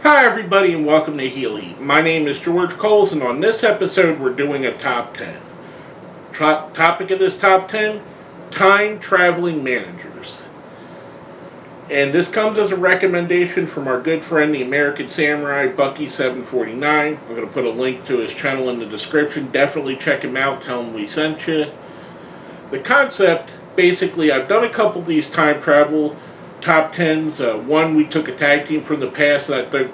Hi everybody and welcome to Heel Heat. My name is George Coles and on this episode we're doing a top 10. Topic of this top 10, time traveling managers. And this comes as a recommendation from our good friend the American Samurai Bucky749. I'm going to put a link to his channel in the description. Definitely check him out, tell him we sent you. The concept, basically, I've done a couple of these time travel top 10s. One, we took a tag team from the past that I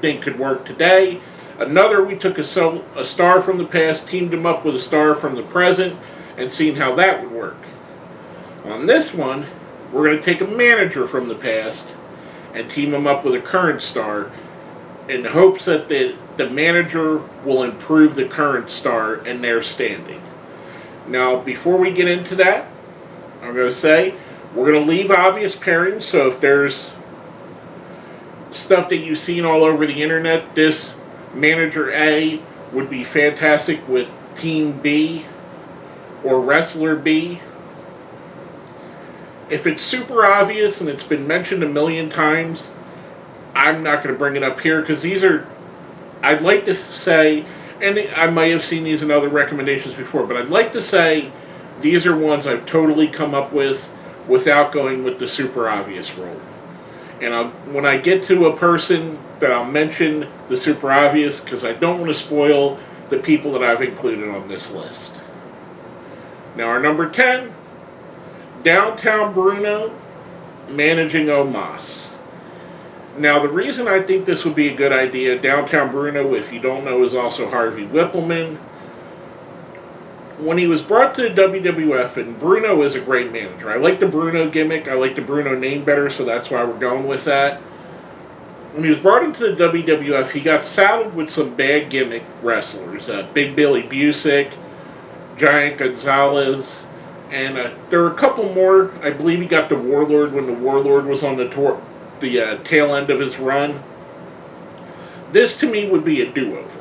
think could work today. Another, we took a star from the past, teamed him up with a star from the present, and seen how that would work. On this one, we're going to take a manager from the past and team him up with a current star in hopes that the manager will improve the current star and their standing. Now, before we get into that, I'm going to say we're going to leave obvious pairings, so if there's stuff that you've seen all over the internet, this Manager A would be fantastic with Team B or Wrestler B. If it's super obvious and it's been mentioned a million times, I'm not going to bring it up here because these are, I'd like to say, and I might have seen these in other recommendations before, but I'd like to say these are ones I've totally come up with without going with the super obvious role. And when I get to a person, that I'll mention the super obvious because I don't want to spoil the people that I've included on this list. Now our number 10, Downtown Bruno managing Omos. Now the reason I think this would be a good idea, Downtown Bruno, if you don't know, is also Harvey Whippleman. When he was brought to the WWF, and Bruno is a great manager. I like the Bruno gimmick. I like the Bruno name better, so that's why we're going with that. When he was brought into the WWF, he got saddled with some bad gimmick wrestlers. Big Billy Busick, Giant Gonzalez, and there were a couple more. I believe he got the Warlord when the Warlord was on the tail end of his run. This, to me, would be a do-over.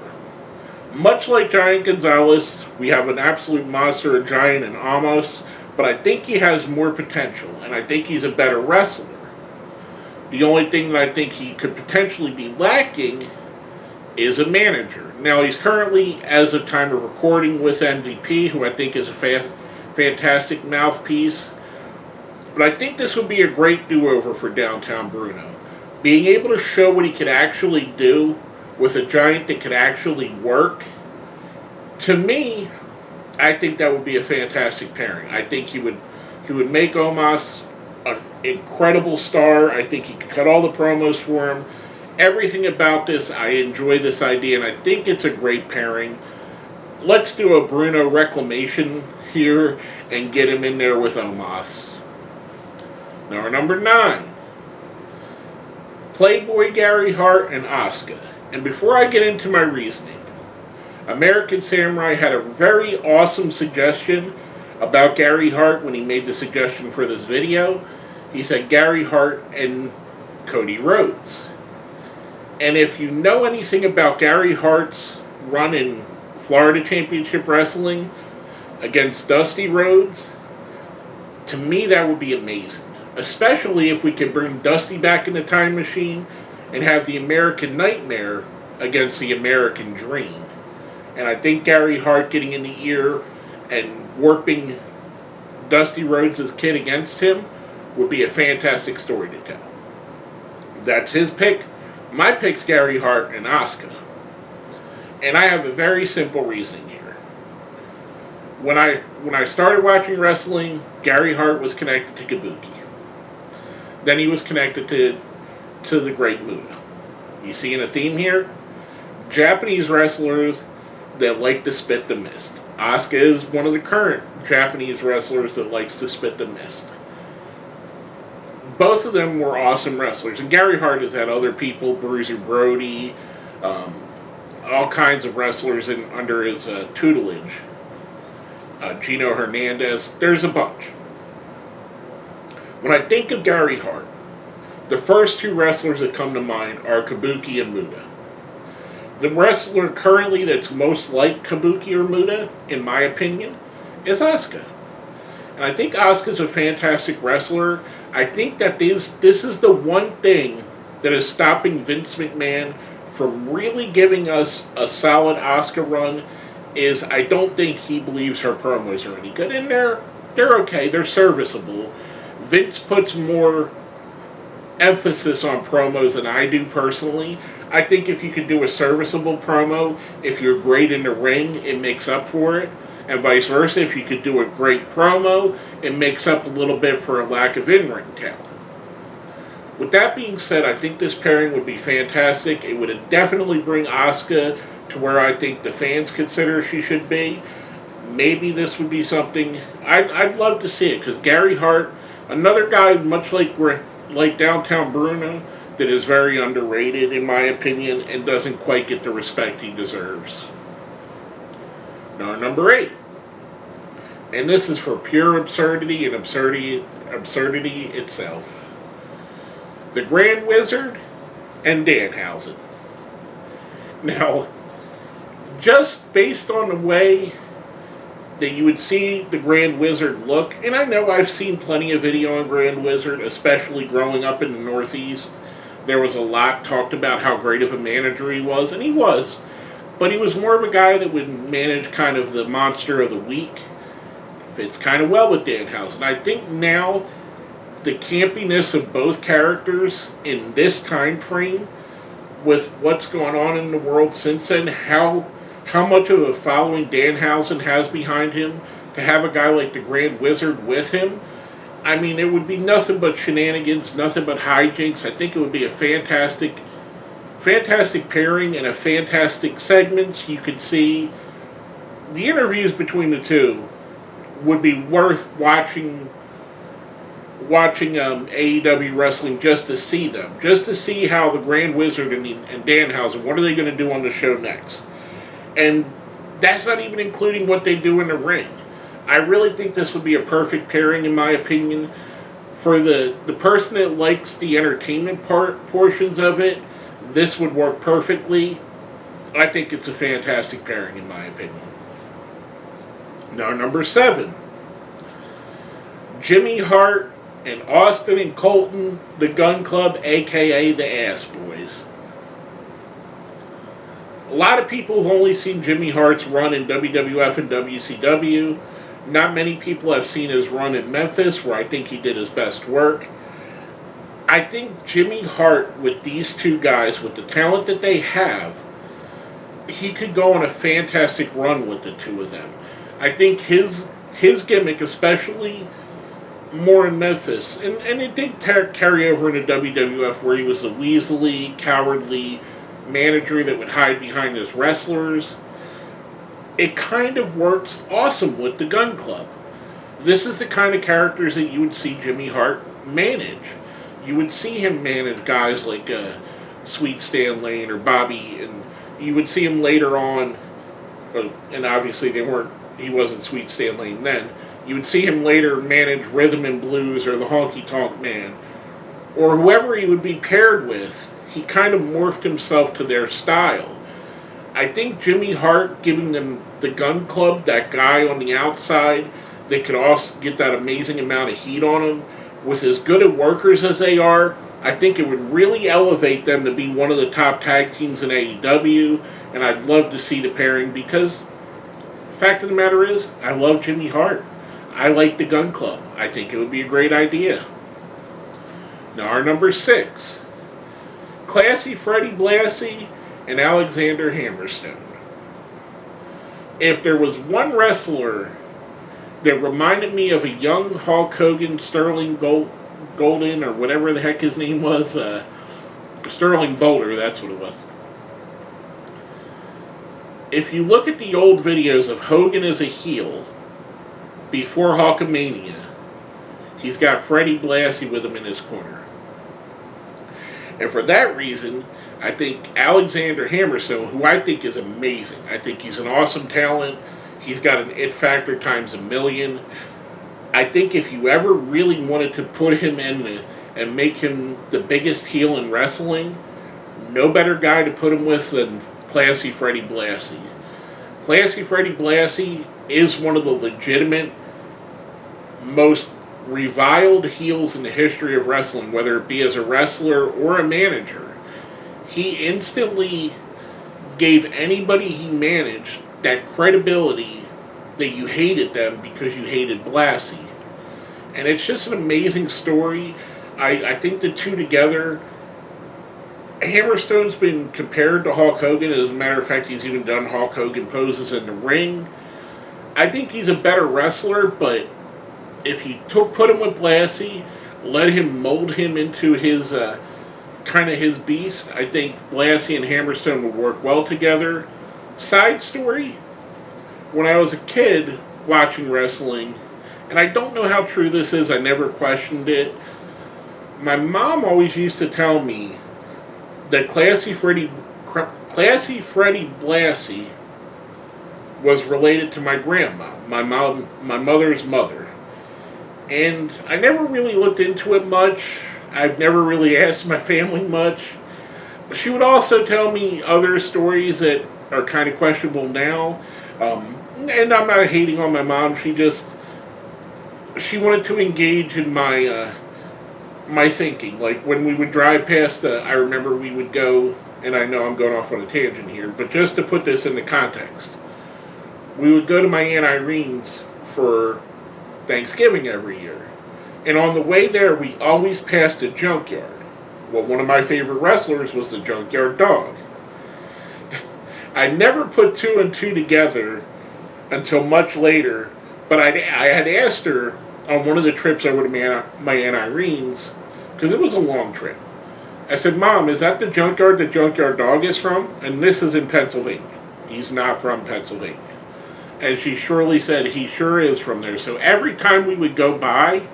Much like Giant Gonzalez, we have an absolute monster, a giant in Amos, but I think he has more potential, and I think he's a better wrestler. The only thing that I think he could potentially be lacking is a manager. Now, he's currently, as of time of recording, with MVP, who I think is a fantastic mouthpiece. But I think this would be a great do-over for Downtown Bruno. Being able to show what he could actually do with a giant that could actually work, to me, I think that would be a fantastic pairing. I think he would make Omos an incredible star. I think he could cut all the promos for him. Everything about this, I enjoy this idea, and I think it's a great pairing. Let's do a Bruno reclamation here and get him in there with Omos. Now, our number 9, Playboy Gary Hart and Asuka. And before I get into my reasoning, American Samurai had a very awesome suggestion about Gary Hart when he made the suggestion for this video. He said Gary Hart and Cody Rhodes. And if you know anything about Gary Hart's run in Florida Championship Wrestling against Dusty Rhodes, to me that would be amazing. Especially if we could bring Dusty back in the time machine and have the American Nightmare against the American Dream. And I think Gary Hart getting in the ear and warping Dusty Rhodes' kid against him would be a fantastic story to tell. That's his pick. My pick's Gary Hart and Asuka. And I have a very simple reasoning here. When I started watching wrestling, Gary Hart was connected to Kabuki. Then he was connected to the Great Muta. You seeing a theme here? Japanese wrestlers that like to spit the mist. Asuka is one of the current Japanese wrestlers that likes to spit the mist. Both of them were awesome wrestlers. And Gary Hart has had other people, Bruiser Brody, all kinds of wrestlers under his tutelage. Gino Hernandez, there's a bunch. When I think of Gary Hart, the first two wrestlers that come to mind are Kabuki and Muta. The wrestler currently that's most like Kabuki or Muta, in my opinion, is Asuka. And I think Asuka's a fantastic wrestler. I think that this is the one thing that is stopping Vince McMahon from really giving us a solid Asuka run is I don't think he believes her promos are any good. And they're okay, they're serviceable. Vince puts more emphasis on promos than I do personally. I think if you could do a serviceable promo, if you're great in the ring, it makes up for it. And vice versa, if you could do a great promo, it makes up a little bit for a lack of in-ring talent. With that being said, I think this pairing would be fantastic. It would definitely bring Asuka to where I think the fans consider she should be. Maybe this would be something I'd love to see it, because Gary Hart, another guy much like Downtown Bruno, that is very underrated in my opinion and doesn't quite get the respect he deserves. Now, number 8, and this is for pure absurdity and absurdity itself. The Grand Wizard and Danhausen. Now, just based on the way that you would see the Grand Wizard look, and I know I've seen plenty of video on Grand Wizard, especially growing up in the Northeast. There was a lot talked about how great of a manager he was, and he was. But he was more of a guy that would manage kind of the monster of the week. Fits kind of well with Danhausen. I think now the campiness of both characters in this time frame, with what's going on in the world since then, how much of a following Danhausen has behind him, to have a guy like the Grand Wizard with him, I mean, it would be nothing but shenanigans, nothing but hijinks. I think it would be a fantastic pairing and a fantastic segment. You could see the interviews between the two would be worth watching AEW wrestling just to see them, just to see how the Grand Wizard and Danhausen, what are they going to do on the show next? And that's not even including what they do in the ring. I really think this would be a perfect pairing, in my opinion. For the person that likes the entertainment portions of it, this would work perfectly. I think it's a fantastic pairing, in my opinion. Now, number 7. Jimmy Hart and Austin and Colton, the Gun Club, a.k.a. the Ass Boys. A lot of people have only seen Jimmy Hart's run in WWF and WCW. Not many people have seen his run in Memphis, where I think he did his best work. I think Jimmy Hart, with these two guys, with the talent that they have, he could go on a fantastic run with the two of them. I think his gimmick, especially more in Memphis, and it did carry over into WWF, where he was a weaselly, cowardly manager that would hide behind his wrestlers. It kind of works awesome with the Gun Club. This is the kind of characters that you would see Jimmy Hart manage. You would see him manage guys like Sweet Stan Lane or Bobby, and you would see him later on, and obviously he wasn't Sweet Stan Lane then. You would see him later manage Rhythm and Blues or the Honky Tonk Man, or whoever he would be paired with. He kind of morphed himself to their style. I think Jimmy Hart giving them the Gun Club, that guy on the outside, they could also get that amazing amount of heat on them. With as good at workers as they are, I think it would really elevate them to be one of the top tag teams in AEW, and I'd love to see the pairing, because the fact of the matter is, I love Jimmy Hart. I like the Gun Club. I think it would be a great idea. Now, our number 6, Classy Freddie Blassie and Alexander Hammerstone. If there was one wrestler that reminded me of a young Hulk Hogan, Sterling Golden, or whatever the heck his name was, Sterling Bolter, that's what it was. If you look at the old videos of Hogan as a heel, before Hulkamania, he's got Freddie Blassie with him in his corner. And for that reason, I think Alexander Hammerstone, who I think is amazing, I think he's an awesome talent, he's got an it factor times a million. I think if you ever really wanted to put him in and make him the biggest heel in wrestling, no better guy to put him with than Classy Freddie Blassie. Classy Freddie Blassie is one of the legitimate, most reviled heels in the history of wrestling, whether it be as a wrestler or a manager. He instantly gave anybody he managed that credibility that you hated them because you hated Blassie. And it's just an amazing story. I think the two together, Hammerstone's been compared to Hulk Hogan. As a matter of fact, he's even done Hulk Hogan poses in the ring. I think he's a better wrestler, but if you put him with Blassie, let him mold him into his kind of his beast, I think Blassie and Hammerstone would work well together. Side story, when I was a kid watching wrestling, and I don't know how true this is, I never questioned it, my mom always used to tell me that Classy Freddie Blassie was related to my grandma, my mother's mother. And I never really looked into it much. I've never really asked my family much. She would also tell me other stories that are kind of questionable now. And I'm not hating on my mom. She wanted to engage in my thinking. Like when we would drive past I remember we would go, and I know I'm going off on a tangent here, but just to put this into context, we would go to my Aunt Irene's for Thanksgiving every year. And on the way there, we always passed a junkyard. Well, one of my favorite wrestlers was the Junkyard Dog. I never put two and two together until much later, but I had asked her on one of the trips over to my Aunt Irene's, because it was a long trip. I said, Mom, is that the Junkyard Dog is from? And this is in Pennsylvania. He's not from Pennsylvania. And she surely said he sure is from there. So every time we would go by,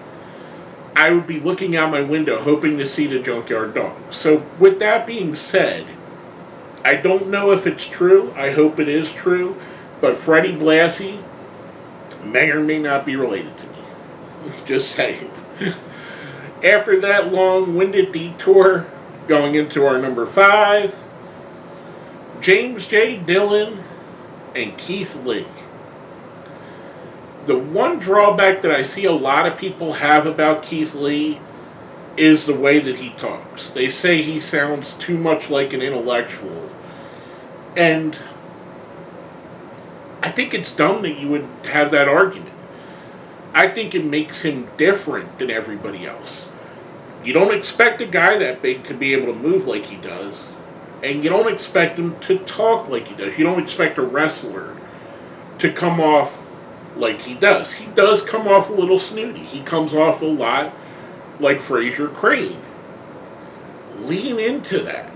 I would be looking out my window hoping to see the Junkyard Dog. So with that being said, I don't know if it's true. I hope it is true. But Freddie Blassie may or may not be related to me. Just saying. After that long-winded detour, going into our number 5, James J. Dillon and Keith Lee. The one drawback that I see a lot of people have about Keith Lee is the way that he talks. They say he sounds too much like an intellectual. And I think it's dumb that you would have that argument. I think it makes him different than everybody else. You don't expect a guy that big to be able to move like he does, and you don't expect him to talk like he does. You don't expect a wrestler to come off like he does. He does come off a little snooty. He comes off a lot like Fraser Crane. Lean into that.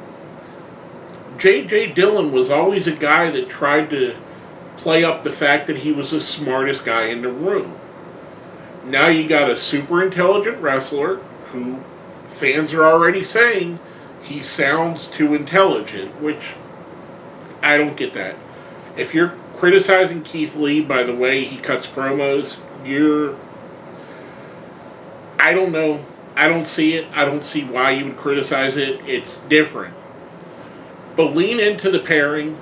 J.J. Dillon was always a guy that tried to play up the fact that he was the smartest guy in the room. Now you got a super intelligent wrestler who fans are already saying he sounds too intelligent, which I don't get that. If you're criticizing Keith Lee by the way he cuts promos, I don't know. I don't see it. I don't see why you would criticize it. It's different. But lean into the pairing.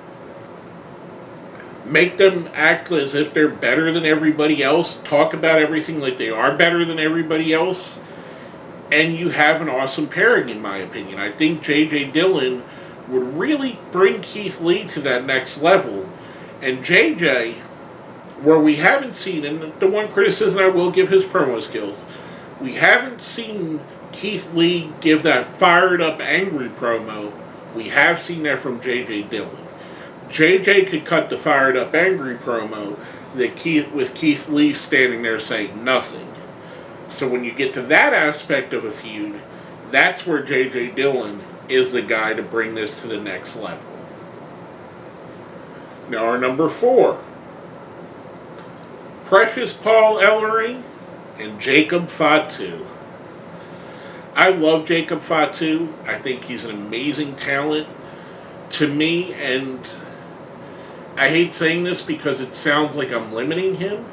Make them act as if they're better than everybody else. Talk about everything like they are better than everybody else. And you have an awesome pairing, in my opinion. I think J.J. Dillon would really bring Keith Lee to that next level. And J.J., where we haven't seen, and the one criticism I will give his promo skills, we haven't seen Keith Lee give that fired up, angry promo. We have seen that from J.J. Dillon. J.J. could cut the fired up, angry promo with Keith Lee standing there saying nothing. So when you get to that aspect of a feud, that's where J.J. Dillon is the guy to bring this to the next level. Now our number 4. Precious Paul Ellering and Jacob Fatu. I love Jacob Fatu. I think he's an amazing talent to me, and I hate saying this because it sounds like I'm limiting him.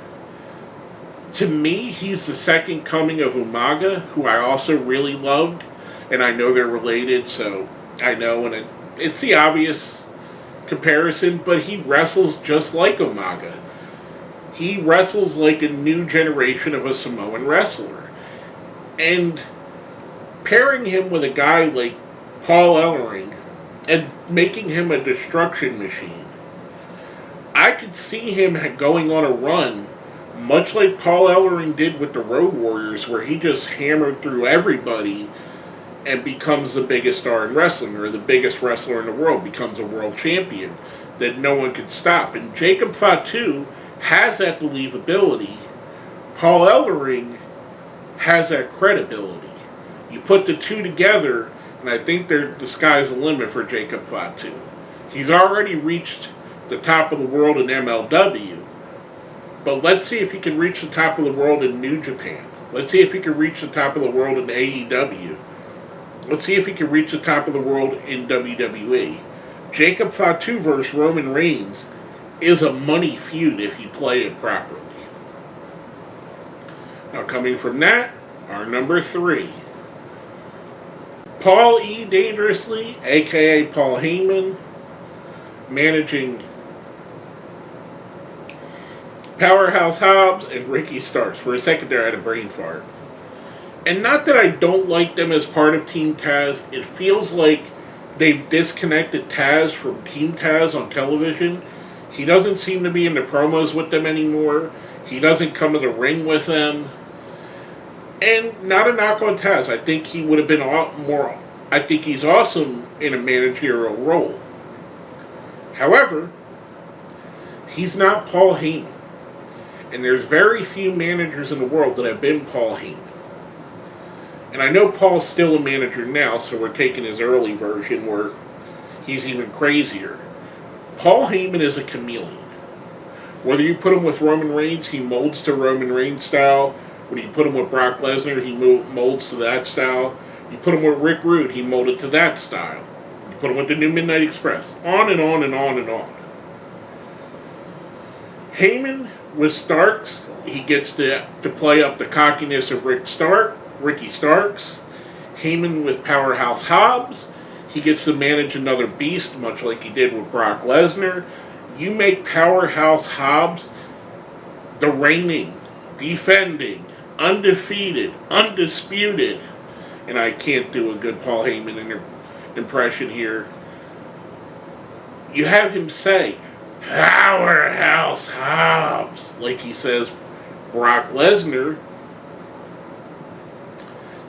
To me, he's the second coming of Umaga, who I also really loved, and I know they're related, so I know, and it's the obvious comparison, but he wrestles just like Umaga. He wrestles like a new generation of a Samoan wrestler. And pairing him with a guy like Paul Ellering and making him a destruction machine, I could see him going on a run, much like Paul Ellering did with the Road Warriors, where he just hammered through everybody and becomes the biggest star in wrestling, or the biggest wrestler in the world, becomes a world champion that no one could stop. And Jacob Fatu has that believability. Paul Ellering has that credibility. You put the two together, and I think the sky's the limit for Jacob Fatu. He's already reached the top of the world in MLW, but let's see if he can reach the top of the world in New Japan. Let's see if he can reach the top of the world in AEW. Let's see if he can reach the top of the world in WWE. Jacob Fatu versus Roman Reigns is a money feud if you play it properly. Now, coming from that, our number 3. Paul E. Dangerously, a.k.a. Paul Heyman, managing Powerhouse Hobbs and Ricky Starks. For a second there, I had a brain fart. And not that I don't like them as part of Team Taz, it feels like they've disconnected Taz from Team Taz on television. He doesn't seem to be in the promos with them anymore. He doesn't come to the ring with them. And not a knock on Taz. I think he would have been a lot more. I think he's awesome in a managerial role. However, he's not Paul Heyman. And there's very few managers in the world that have been Paul Heyman. And I know Paul's still a manager now, so we're taking his early version where he's even crazier. Paul Heyman is a chameleon. Whether you put him with Roman Reigns, he molds to Roman Reigns style. When you put him with Brock Lesnar, he molds to that style. You put him with Rick Rude, he molded to that style. You put him with the New Midnight Express. On and on and on and on. Heyman with Starks, he gets to play up the cockiness of Ricky Starks. Heyman with Powerhouse Hobbs, he gets to manage another beast, much like he did with Brock Lesnar. You make Powerhouse Hobbs the reigning, defending, undefeated, undisputed, and I can't do a good Paul Heyman impression here. You have him say, Powerhouse Hobbs, like he says Brock Lesnar.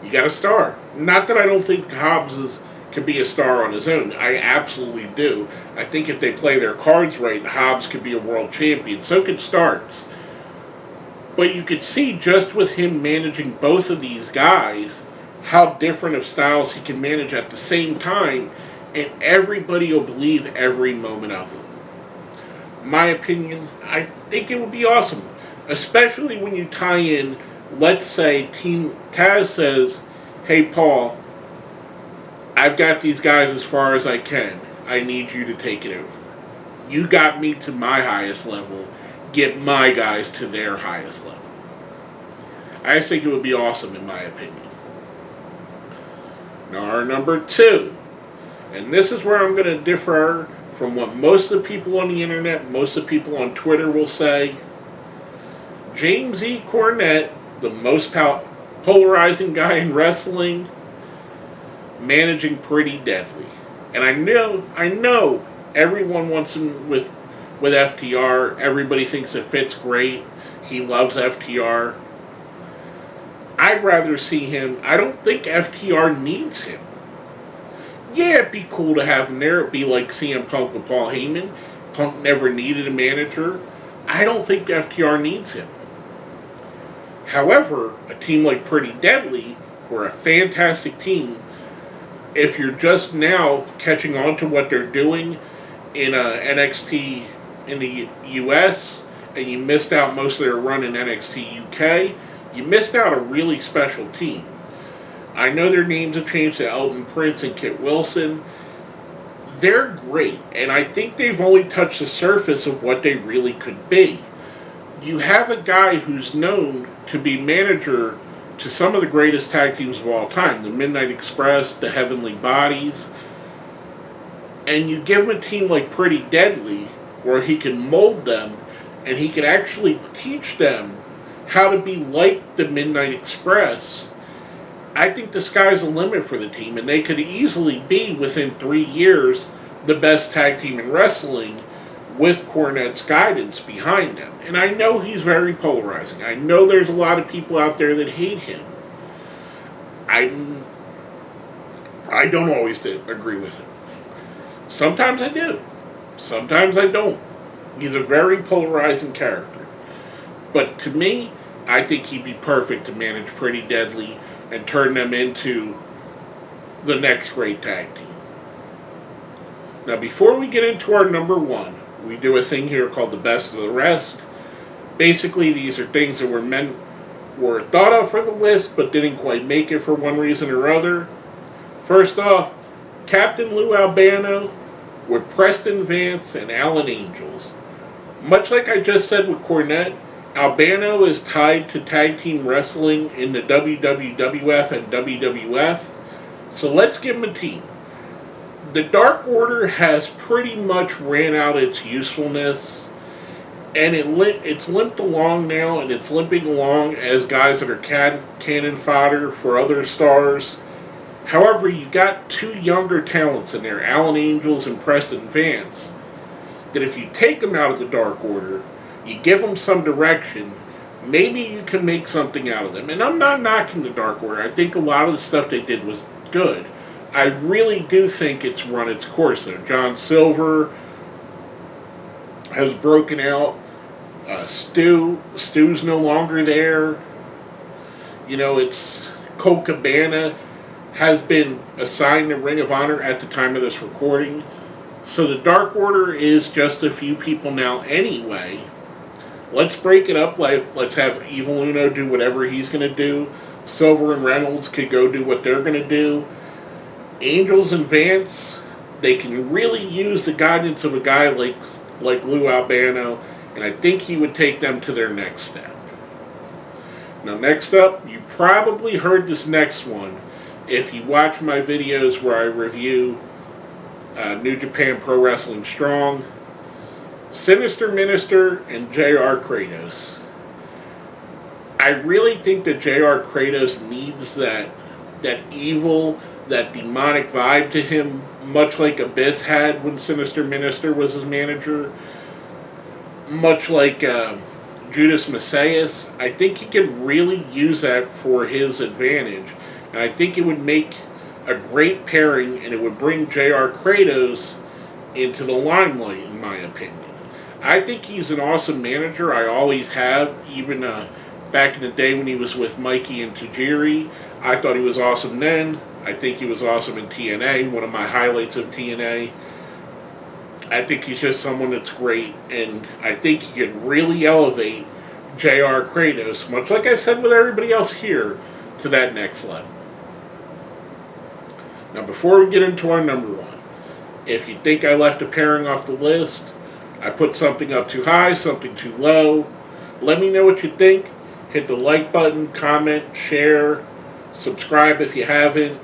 You got a star. Not that I don't think Hobbs can be a star on his own. I absolutely do. I think if they play their cards right, Hobbs could be a world champion. So could Starks. But you could see just with him managing both of these guys, how different of styles he can manage at the same time, and everybody will believe every moment of it. My opinion, I think it would be awesome. Especially when you tie in, let's say, Team Taz says, hey Paul, I've got these guys as far as I can. I need you to take it over. You got me to my highest level. Get my guys to their highest level. I just think it would be awesome in my opinion. Now our number 2. And this is where I'm going to differ from what most of the people on the internet, most of the people on Twitter will say. James E. Cornette, the most polarizing guy in wrestling, managing Pretty Deadly. And I know everyone wants him with FTR. Everybody thinks it fits great. He loves FTR. I'd rather see him. I don't think FTR needs him. Yeah, it'd be cool to have him there. It'd be like CM Punk with Paul Heyman. Punk never needed a manager. I don't think FTR needs him. However, a team like Pretty Deadly, who are a fantastic team, if you're just now catching on to what they're doing in NXT in the US, and you missed out most of their run in NXT UK, you missed out a really special team. I know their names have changed to Elton Prince and Kit Wilson. They're great, and I think they've only touched the surface of what they really could be. You have a guy who's known to be manager to some of the greatest tag teams of all time, the Midnight Express, the Heavenly Bodies, and you give him a team like Pretty Deadly where he can mold them and he can actually teach them how to be like the Midnight Express I think the sky's the limit for the team, and they could easily be, within 3 years, the best tag team in wrestling with Cornette's guidance behind them. And I know he's very polarizing. I know there's a lot of people out there that hate him. I don't always agree with him. Sometimes I do. Sometimes I don't. He's a very polarizing character. But to me, I think he'd be perfect to manage Pretty Deadly and turn them into the next great tag team. Now, before we get into our number one, we do a thing here called the best of the rest. Basically, these are things that were thought of for the list, but didn't quite make it for one reason or other. First off, Captain Lou Albano with Preston Vance and Alan Angels. Much like I just said with Cornette, Albano is tied to tag team wrestling in the WWF and WWF, so let's give him a team. The Dark Order has pretty much ran out its usefulness, and it's limped along now, and it's limping along as guys that are cannon fodder for other stars. However, you got two younger talents in there, Alan Angels and Preston Vance, that if you take them out of the Dark Order, you give them some direction, maybe you can make something out of them. And I'm not knocking the Dark Order. I think a lot of the stuff they did was good. I really do think it's run its course though. John Silver has broken out. Stu's no longer there. It's Colt Cabana has been assigned the Ring of Honor at the time of this recording. So the Dark Order is just a few people now anyway. Let's break it up. Let's have Evil Uno do whatever he's going to do. Silver and Reynolds could go do what they're going to do. Angels and Vance, they can really use the guidance of a guy like Lou Albano, and I think he would take them to their next step. Now, next up, you probably heard this next one if you watch my videos where I review New Japan Pro Wrestling Strong. Sinister Minister and J.R. Kratos. I really think that J.R. Kratos needs that evil, that demonic vibe to him, much like Abyss had when Sinister Minister was his manager, much like Judas Messias. I think he could really use that for his advantage, and I think it would make a great pairing, and it would bring J.R. Kratos into the limelight, in my opinion. I think he's an awesome manager. I always have, even back in the day when he was with Mikey and Tajiri. I thought he was awesome then. I think he was awesome in TNA, one of my highlights of TNA. I think he's just someone that's great, and I think he could really elevate J.R. Kratos, much like I said with everybody else here, to that next level. Now, before we get into our number one, if you think I left a pairing off the list, I put something up too high, something too low, let me know what you think. Hit the like button, comment, share, subscribe if you haven't.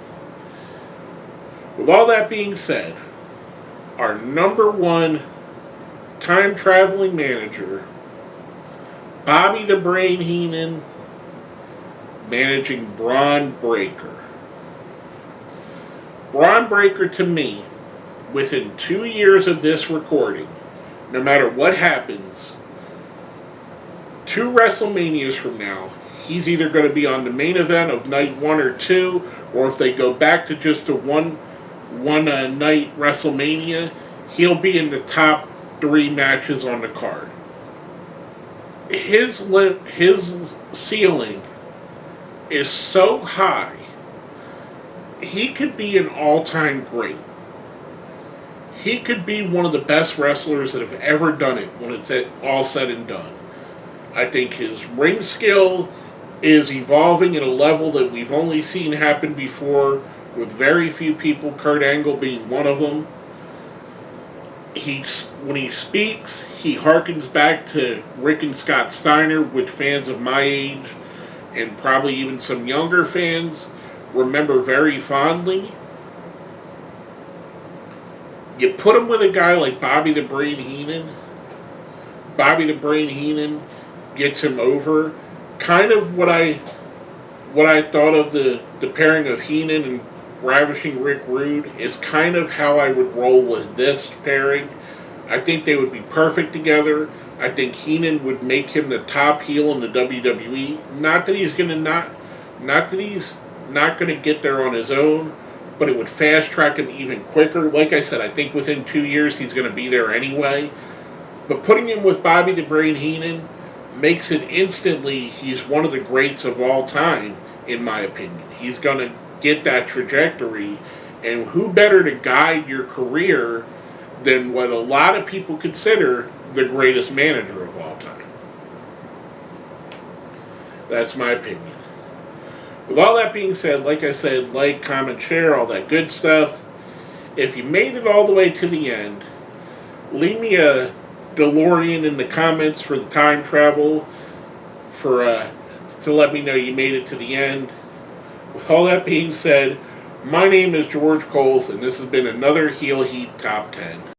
With all that being said, our number one time-traveling manager, Bobby the Brain Heenan, managing Braun Breaker. Braun Breaker, to me, within 2 years of this recording, no matter what happens, 2 WrestleManias from now, he's either going to be on the main event of night 1 or 2, or if they go back to just a one night WrestleMania, he'll be in the top 3 matches on the card. His ceiling is so high, he could be an all-time great. He could be one of the best wrestlers that have ever done it when it's all said and done. I think his ring skill is evolving at a level that we've only seen happen before, with very few people, Kurt Angle being one of them. When he speaks, he harkens back to Rick and Scott Steiner, which fans of my age, and probably even some younger fans, remember very fondly. You put him with a guy like Bobby the Brain Heenan. Bobby the Brain Heenan gets him over. Kind of what what I thought of the pairing of Heenan and Ravishing Rick Rude is kind of how I would roll with this pairing. I think they would be perfect together. I think Heenan would make him the top heel in the WWE. Not that he's not gonna get there on his own, but it would fast track him even quicker. Like I said, I think within 2 years he's gonna be there anyway. But putting him with Bobby the Brain Heenan makes it instantly he's one of the greats of all time, in my opinion. He's gonna get that trajectory, and who better to guide your career than what a lot of people consider the greatest manager of all time. That's my opinion. With all that being said, like I said, like, comment, share, all that good stuff. If you made it all the way to the end, leave me a DeLorean in the comments for the time travel, to let me know you made it to the end. With all that being said, my name is George Coles, and this has been another Heel Heat Top 10.